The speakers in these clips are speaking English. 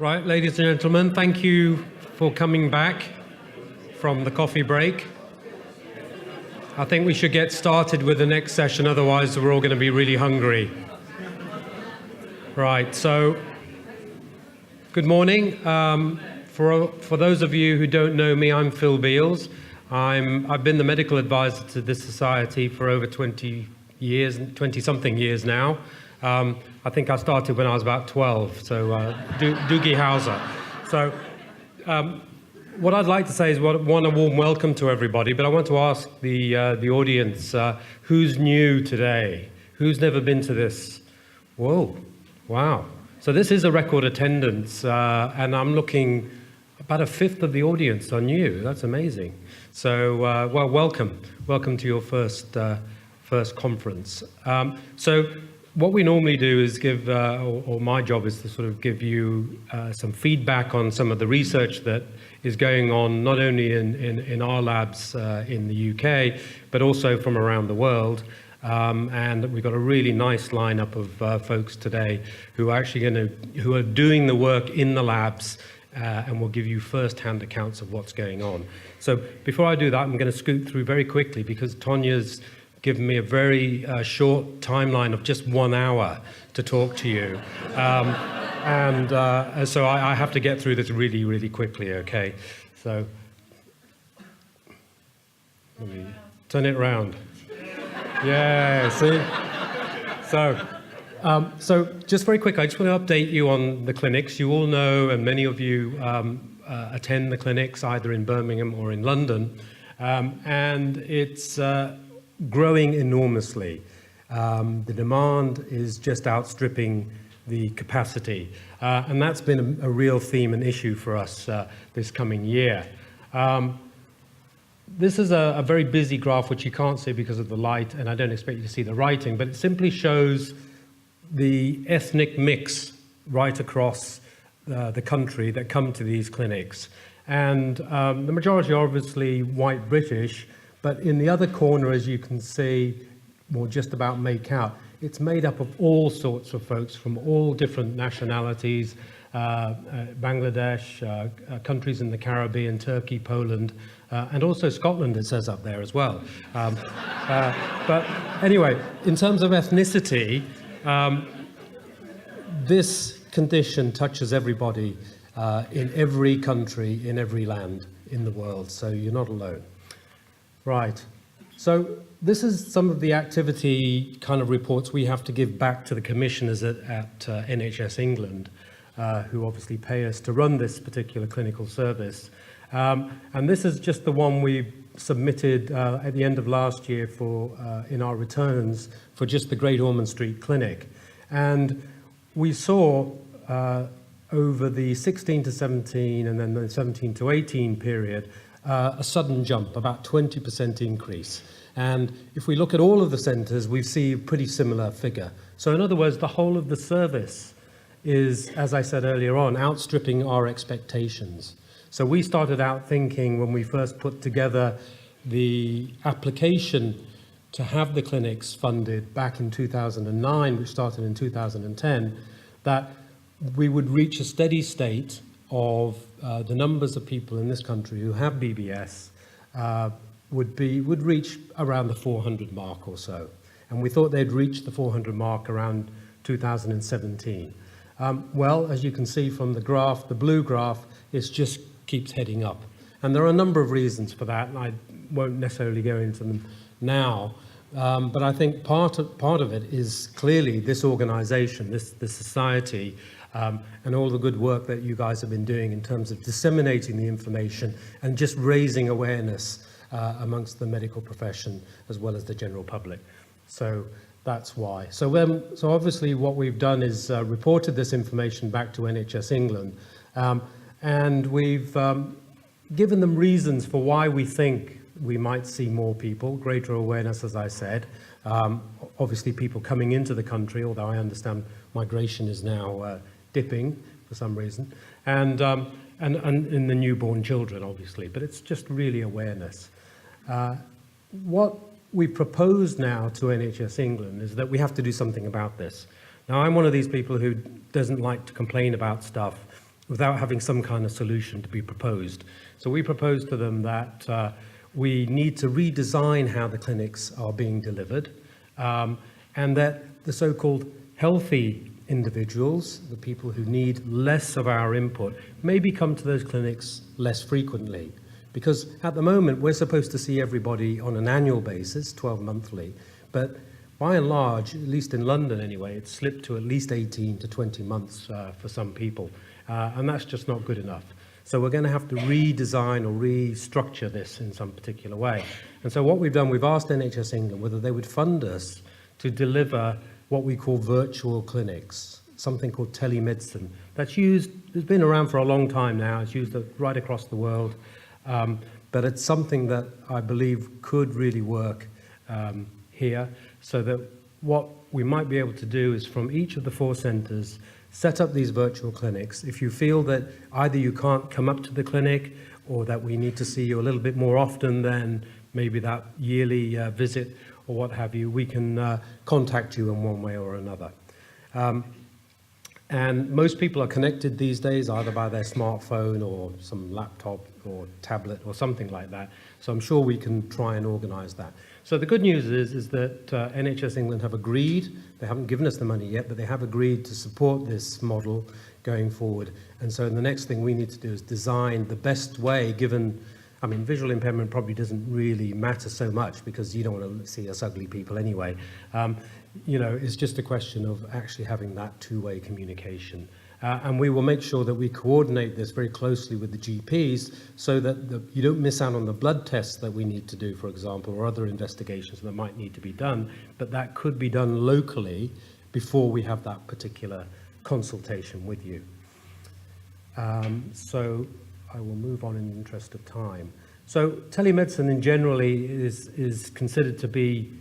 Right, ladies and gentlemen, thank you for coming back from the coffee break. I think we should get started with the next session, otherwise we're all going to be really hungry. Right, so good morning. For those of you who don't know me, I'm Phil Beales. I've been the medical advisor to this society for over 20 something years now. I think I started when I was about 12, so Doogie Howser. So what I'd like to say is a warm welcome to everybody, but I want to ask the audience, who's new today? Who's never been to this? Whoa, wow. So this is a record attendance, and I'm looking about a fifth of the audience are new. That's amazing. So, well, welcome to your first conference. So what we normally do is give, or my job is to sort of give you some feedback on some of the research that is going on, not only in our labs in the UK, but also from around the world. And we've got a really nice lineup of folks today who are actually who are doing the work in the labs, and will give you first-hand accounts of what's going on. So before I do that, I'm going to scoot through very quickly because Tonya's given me a very short timeline of just 1 hour to talk to you. So I have to get through this really, really quickly, okay? So let me turn it around. Yeah, see? So just very quick, I just want to update you on the clinics. You all know, and many of you attend the clinics either in Birmingham or in London, and it's growing enormously. The demand is just outstripping the capacity, and that's been a real theme and issue for us this coming year. This is a very busy graph which you can't see because of the light, and I don't expect you to see the writing, but it simply shows the ethnic mix right across the country that come to these clinics. And the majority are obviously white British, but in the other corner, as you can see, or just about make out, it's made up of all sorts of folks from all different nationalities, Bangladesh, countries in the Caribbean, Turkey, Poland, and also Scotland, it says up there as well. But anyway, in terms of ethnicity, this condition touches everybody in every country, in every land in the world, so you're not alone. Right, so this is some of the activity kind of reports we have to give back to the commissioners at NHS England, who obviously pay us to run this particular clinical service. And this is just the one we submitted at the end of last year for in our returns for just the Great Ormond Street Clinic. And we saw over the 16 to 17 and then the 17 to 18 period, a sudden jump, about 20% increase. And if we look at all of the centres, we see a pretty similar figure. So in other words, the whole of the service is, as I said earlier on, outstripping our expectations. So we started out thinking when we first put together the application to have the clinics funded back in 2009, which started in 2010, that we would reach a steady state of the numbers of people in this country who have BBS would reach around the 400 mark or so. And we thought they'd reach the 400 mark around 2017. Well, as you can see from the graph, the blue graph, it just keeps heading up. And there are a number of reasons for that, and I won't necessarily go into them now. But I think part of it is clearly this organization, this society, and all the good work that you guys have been doing in terms of disseminating the information and just raising awareness amongst the medical profession as well as the general public. So that's why. So obviously what we've done is reported this information back to NHS England, and we've given them reasons for why we think we might see more people, greater awareness, as I said. Obviously people coming into the country, although I understand migration is now dipping for some reason, and in the newborn children, obviously, but it's just really awareness. What we propose now to NHS England is that we have to do something about this. Now, I'm one of these people who doesn't like to complain about stuff, without having some kind of solution to be proposed. So we proposed to them that we need to redesign how the clinics are being delivered, and that the so-called healthy individuals, the people who need less of our input, maybe come to those clinics less frequently. Because at the moment, we're supposed to see everybody on an annual basis, 12 monthly, but by and large, at least in London anyway, it's slipped to at least 18 to 20 months for some people, and that's just not good enough. So we're going to have to redesign or restructure this in some particular way. And so what we've done, we've asked NHS England whether they would fund us to deliver what we call virtual clinics, something called telemedicine. That's used, it's been around for a long time now, it's used right across the world, but it's something that I believe could really work here, so that what we might be able to do is from each of the 4 centres, set up these virtual clinics. If you feel that either you can't come up to the clinic or that we need to see you a little bit more often than maybe that yearly visit or what have you, we can contact you in one way or another. And most people are connected these days either by their smartphone or some laptop or tablet or something like that. So I'm sure we can try and organise that. So the good news is that NHS England have agreed, they haven't given us the money yet, but they have agreed to support this model going forward. And so the next thing we need to do is design the best way, given, I mean, visual impairment probably doesn't really matter so much because you don't want to see us ugly people anyway. You know, it's just a question of actually having that two-way communication. And we will make sure that we coordinate this very closely with the GPs so that you don't miss out on the blood tests that we need to do, for example, or other investigations that might need to be done, but that could be done locally before we have that particular consultation with you. So I will move on in the interest of time. So telemedicine in generally is considered to be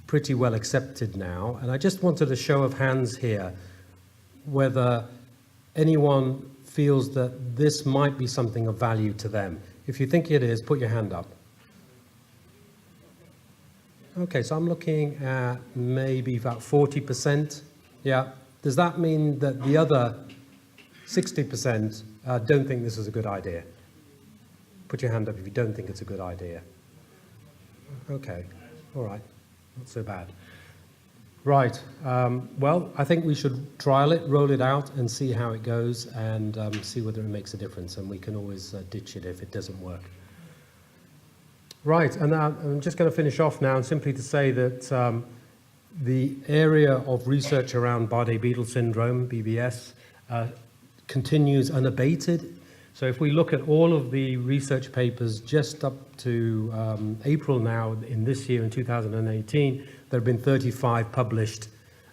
pretty well accepted now, and I just wanted a show of hands here whether anyone feels that this might be something of value to them. If you think it is, put your hand up. Okay, so I'm looking at maybe about 40%. Yeah, does that mean that the other 60% don't think this is a good idea? Put your hand up if you don't think it's a good idea. Okay, all right, not so bad. Right, well, I think we should trial it, roll it out and see how it goes and see whether it makes a difference, and we can always ditch it if it doesn't work. Right, and I'm just going to finish off now and simply to say that the area of research around Bardet-Biedl syndrome, BBS, continues unabated. So if we look at all of the research papers just up to April now in this year, in 2018, there have been 35 published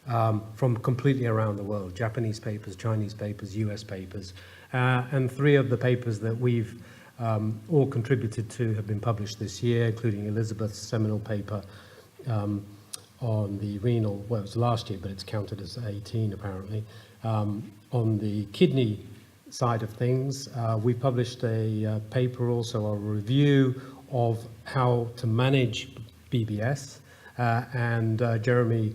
from completely around the world, Japanese papers, Chinese papers, US papers, and 3 of the papers that we've all contributed to have been published this year, including Elizabeth's seminal paper on the renal, well, it was last year, but it's counted as 18 apparently, on the kidney side of things. We published a paper also, a review of how to manage BBS, and Jeremy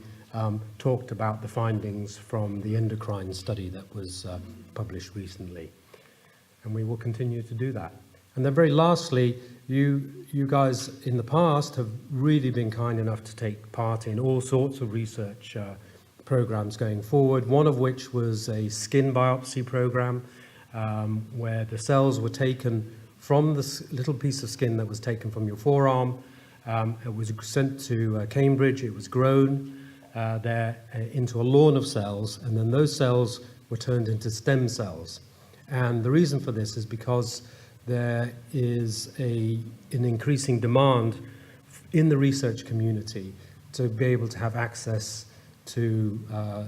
talked about the findings from the endocrine study that was published recently. And we will continue to do that. And then very lastly, you guys in the past have really been kind enough to take part in all sorts of research programs going forward, one of which was a skin biopsy program where the cells were taken from this little piece of skin that was taken from your forearm. It was sent to Cambridge, it was grown there into a lawn of cells, and then those cells were turned into stem cells. And the reason for this is because there is an increasing demand in the research community to be able to have access to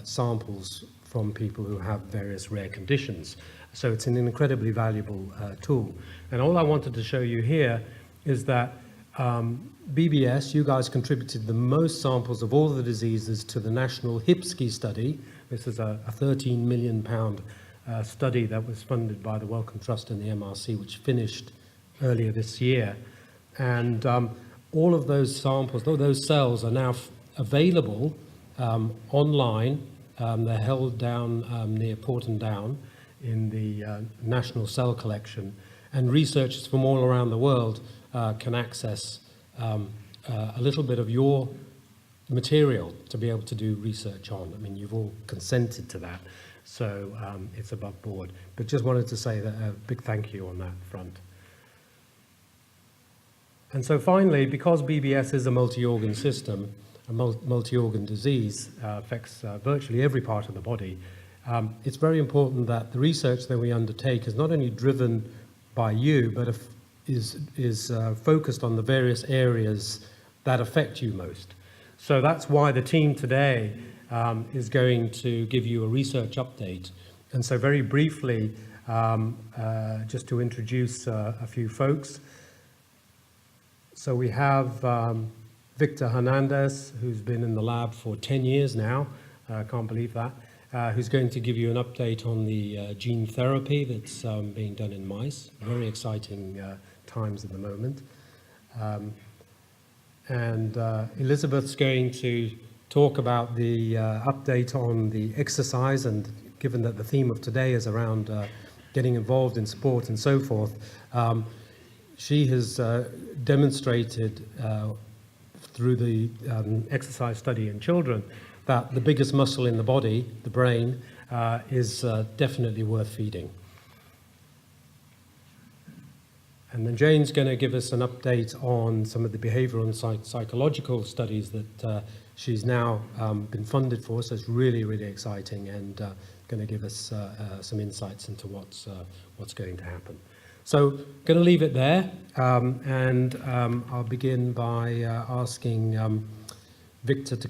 samples from people who have various rare conditions. So it's an incredibly valuable tool. And all I wanted to show you here is that BBS, you guys contributed the most samples of all the diseases to the National HIPSCI study. This is a £13 million study that was funded by the Wellcome Trust and the MRC, which finished earlier this year. And all of those samples, those cells are now available online. They're held down near Porton Down in the national cell collection, and researchers from all around the world can access a little bit of your material to be able to do research on. I mean, you've all consented to that, so it's above board. But just wanted to say that a big thank you on that front. And so finally, because BBS is a multi-organ system, a multi-organ disease, affects virtually every part of the body, it's very important that the research that we undertake is not only driven by you, but is focused on the various areas that affect you most. So that's why the team today is going to give you a research update. And so very briefly, just to introduce a few folks. So we have Victor Hernandez, who's been in the lab for 10 years now, can't believe that, who's going to give you an update on the gene therapy that's being done in mice. Very exciting times at the moment. And Elizabeth's going to talk about the update on the exercise, and given that the theme of today is around getting involved in sport and so forth, she has demonstrated through the exercise study in children that the biggest muscle in the body, the brain, is definitely worth feeding. And then Jane's going to give us an update on some of the behavioral and psychological studies that she's now been funded for, so it's really, really exciting, and going to give us some insights into what's going to happen. So going to leave it there, and I'll begin by asking Victor to